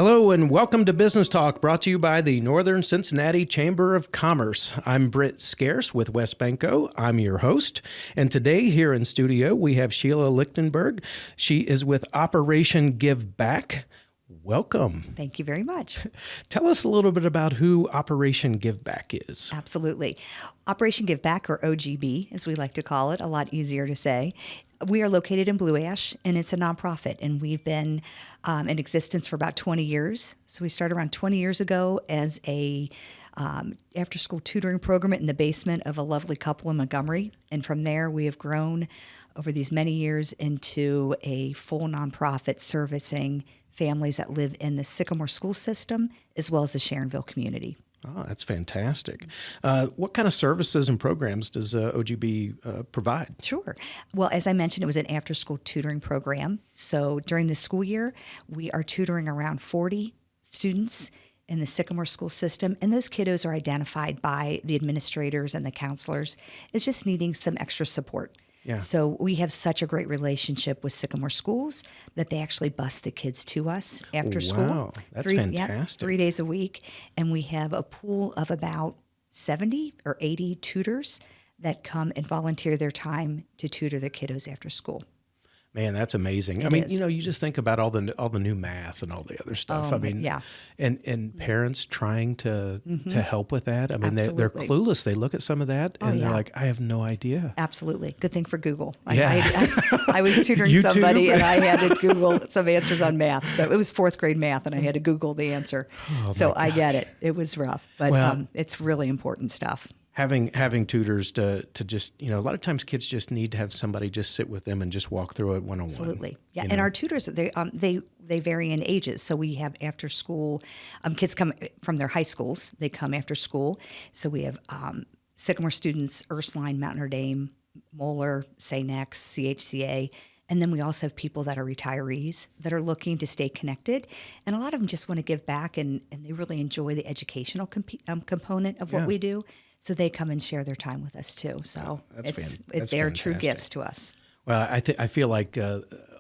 Hello and welcome to Business Talk, brought to you by the Northern Cincinnati Chamber of Commerce. I'm Britt Scarce with West Banco. I'm your host. And today here in studio, we have Sheila Lichtenberg. She is with Operation Give Back. Welcome. Thank you very much. Tell us a little bit about who Operation Give Back is. Absolutely. Operation Give Back, or OGB, as we like to call it, a lot easier to say. We are located in Blue Ash, and it's a nonprofit, and we've been in existence for about 20 years. So we started around 20 years ago as a after-school tutoring program in the basement of a lovely couple in Montgomery, and from there we have grown over these many years into a full nonprofit servicing families that live in the Sycamore school system as well as the Sharonville community. Oh, that's fantastic. What kind of services and programs does OGB provide? Sure. Well, as I mentioned, it was an after-school tutoring program. So during the school year, we are tutoring around 40 students in the Sycamore school system, and those kiddos are identified by the administrators and the counselors as just needing some extra support. Yeah. So we have such a great relationship with Sycamore schools that they actually bus the kids to us after school. Wow, that's fantastic. 3 days a week. And we have a pool of about 70 or 80 tutors that come and volunteer their time to tutor the kiddos after school. Man, that's amazing. It I mean, is. you just think about all the new math and all the other stuff. Oh, I mean, yeah. and parents trying to help with that. I mean, they're Absolutely. clueless. They look at some of that and they're yeah. like, I have no idea. Absolutely. Good thing for Google. Yeah. I was tutoring YouTube? somebody and I had to Google some answers on math. So it was fourth grade math and I had to Google the answer. Oh, so my I get it. It was rough, but Well- it's really important stuff. Having tutors to just, a lot of times kids just need to have somebody just sit with them and just walk through it one-on-one. Absolutely. Yeah. you And know? our tutors, they vary in ages. So we have after school, kids come from their high schools. They come after school. So we have Sycamore students, Ursuline, Mount Notre Dame, Moeller, Say Next, CHCA. And then we also have people that are retirees that are looking to stay connected. And a lot of them just want to give back and they really enjoy the educational component of what Yeah. we do. So they come and share their time with us too. So That's they're true fantastic. gifts to us. Well, I feel like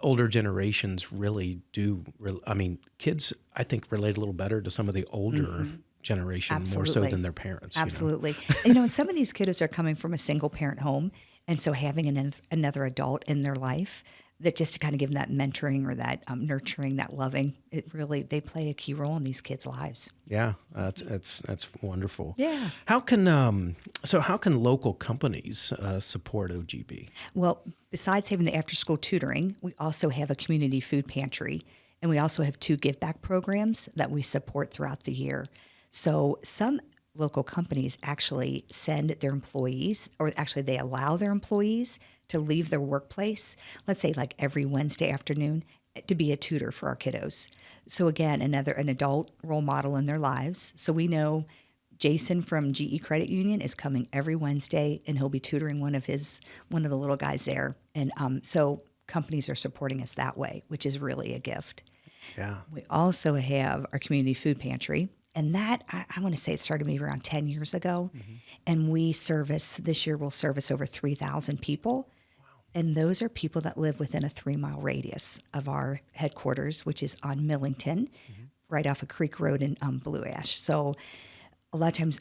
older generations really do. I mean, kids, I think, relate a little better to some of the older generation more so Absolutely. than their parents. Absolutely. And some of these kiddos are coming from a single parent home. And so having another adult in their life that just to kind of give them that mentoring or that nurturing, that loving, they play a key role in these kids' lives. Yeah, that's wonderful. Yeah. How can local companies support OGB? Well, besides having the after-school tutoring, we also have a community food pantry, and we also have 2 give back programs that we support throughout the year. So some local companies actually send their employees, or actually they allow their employees to leave their workplace, let's say like every Wednesday afternoon, to be a tutor for our kiddos. So again, an adult role model in their lives. So we know Jason from GE Credit Union is coming every Wednesday, and he'll be tutoring one of the little guys there. And so companies are supporting us that way, which is really a gift. Yeah. We also have our community food pantry. And that, I want to say it started maybe around 10 years ago. And this year we'll service over 3,000 people. Wow. And those are people that live within a 3-mile radius of our headquarters, which is on Millington, right off of Creek Road in Blue Ash. So a lot of times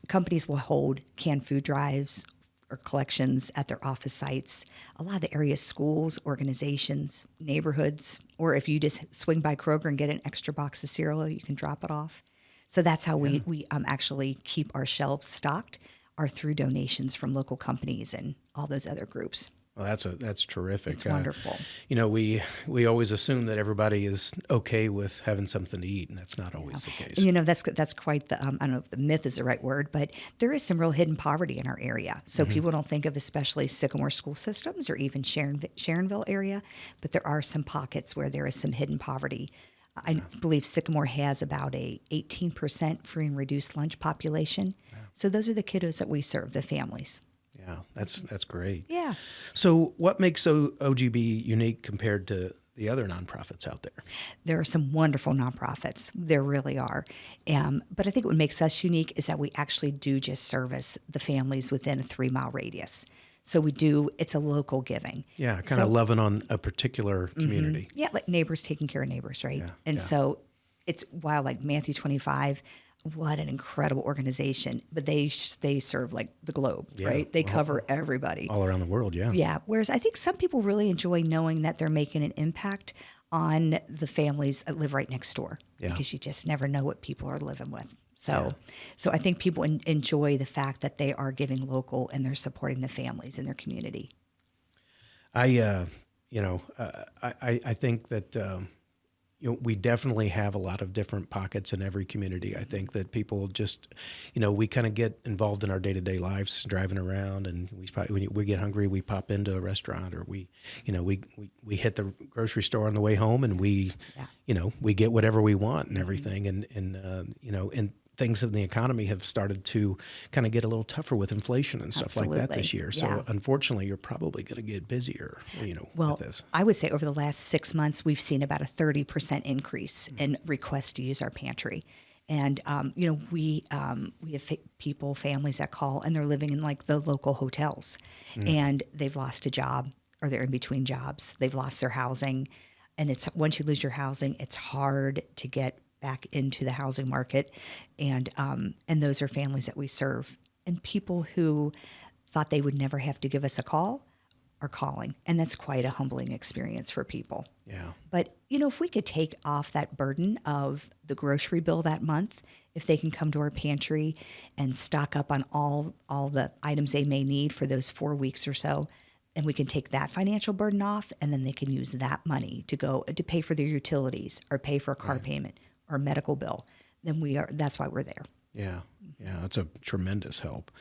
companies will hold canned food drives or collections at their office sites. A lot of the area schools, organizations, neighborhoods, or if you just swing by Kroger and get an extra box of cereal, you can drop it off. So that's how we actually keep our shelves stocked, are through donations from local companies and all those other groups. Well, that's terrific. It's wonderful. We always assume that everybody is okay with having something to eat, and that's not always the case. And, that's quite the, I don't know if the myth is the right word, but there is some real hidden poverty in our area. So people don't think of especially Sycamore school systems or even Sharonville area, but there are some pockets where there is some hidden poverty. I believe Sycamore has about a 18% free and reduced lunch population. Yeah. So those are the kiddos that we serve, the families. Yeah, that's great. Yeah. So what makes OGB unique compared to the other nonprofits out there? There are some wonderful nonprofits. There really are. But I think what makes us unique is that we actually do just service the families within a 3-mile radius. So it's a local giving. Yeah, kind of loving on a particular community. Yeah, like neighbors taking care of neighbors, right? Yeah, and so it's wild, like Matthew 25. What an incredible organization. But they serve like the globe, right? They cover everybody. All around the world, yeah. Yeah. Whereas I think some people really enjoy knowing that they're making an impact on the families that live right next door, because you just never know what people are living with. So I think people enjoy the fact that they are giving local and they're supporting the families in their community. I think that we definitely have a lot of different pockets in every community. I think that people just, we kind of get involved in our day-to-day lives, driving around, and when we get hungry, we pop into a restaurant, or we hit the grocery store on the way home, and we get whatever we want and everything, and things in the economy have started to kind of get a little tougher with inflation and stuff like that this year. So unfortunately, you're probably going to get busier, with this. I would say over the last 6 months, we've seen about a 30% increase in requests to use our pantry. And, we have families that call, and they're living in like the local hotels, and they've lost a job, or they're in between jobs. They've lost their housing. And once you lose your housing, it's hard to get back into the housing market, and those are families that we serve, and people who thought they would never have to give us a call are calling, and that's quite a humbling experience for people. Yeah. But if we could take off that burden of the grocery bill that month, if they can come to our pantry and stock up on all the items they may need for those 4 weeks or so, and we can take that financial burden off, and then they can use that money to go to pay for their utilities or pay for a car payment or medical bill, then that's why we're there. Yeah, that's a tremendous help.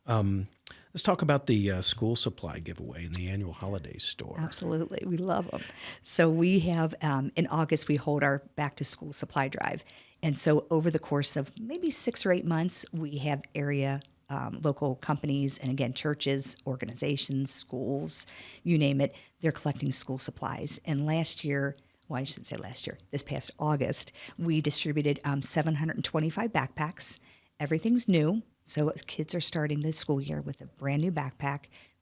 Let's talk about the school supply giveaway and the annual holiday store. Absolutely, we love them. So we have, in August, we hold our back to school supply drive. And so over the course of maybe 6 or 8 months, we have area local companies, and again, churches, organizations, schools, you name it, they're collecting school supplies. And this past August, we distributed 725 backpacks. Everything's new. So kids are starting the school year with a brand new backpack,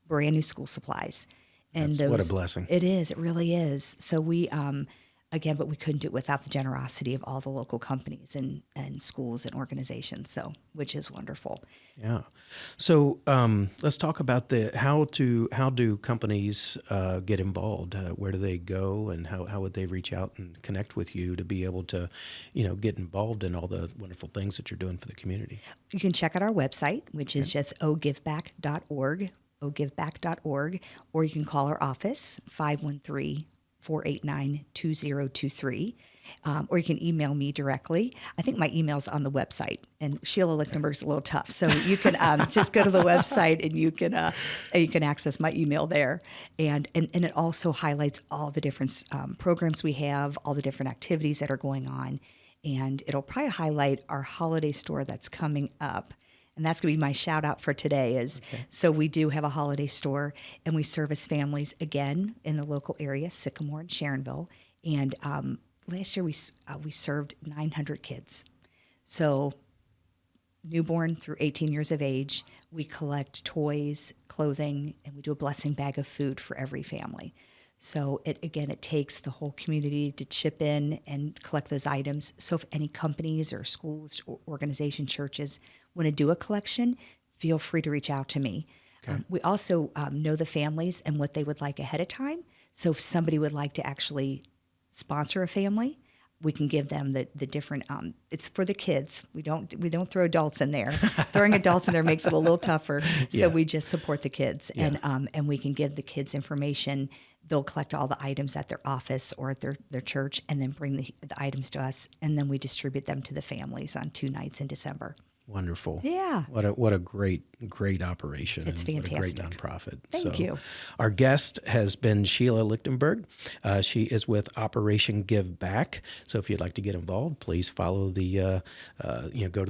brand new school supplies. And what a blessing. It is. It really is. So we, but we couldn't do it without the generosity of all the local companies and schools and organizations, which is wonderful. Yeah. So let's talk about how do companies get involved? Where do they go, and how would they reach out and connect with you to be able to, get involved in all the wonderful things that you're doing for the community? You can check out our website, which is just ogiveback.org, or you can call our office, 513-489-2023. Or you can email me directly. I think my email's on the website, and Sheila Lichtenberg's a little tough, so you can just go to the website and you can access my email there. And it also highlights all the different programs we have, all the different activities that are going on, and it'll probably highlight our holiday store that's coming up. And that's going to be my shout out for today So we do have a holiday store, and we service families again in the local area, Sycamore and Sharonville. And last year we served 900 kids. So newborn through 18 years of age, we collect toys, clothing, and we do a blessing bag of food for every family. So it takes the whole community to chip in and collect those items. So if any companies or schools or organization churches want to do a collection, feel free to reach out to me. Okay. We also know the families and what they would like ahead of time. So if somebody would like to actually sponsor a family, we can give them the different. It's for the kids. We don't throw adults in there. Throwing adults in there makes it a little tougher. So we just support the kids, and we can give the kids information. They'll collect all the items at their office or at their church, and then bring the items to us, and then we distribute them to the families on 2 nights in December. Wonderful. Yeah. What a great operation. It's fantastic. What a great nonprofit. Thank you. Our guest has been Sheila Lichtenberg. She is with Operation Give Back. So if you'd like to get involved, please follow go to the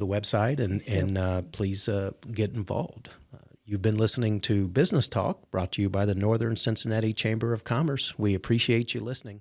website and please get involved. You've been listening to Business Talk, brought to you by the Northern Cincinnati Chamber of Commerce. We appreciate you listening.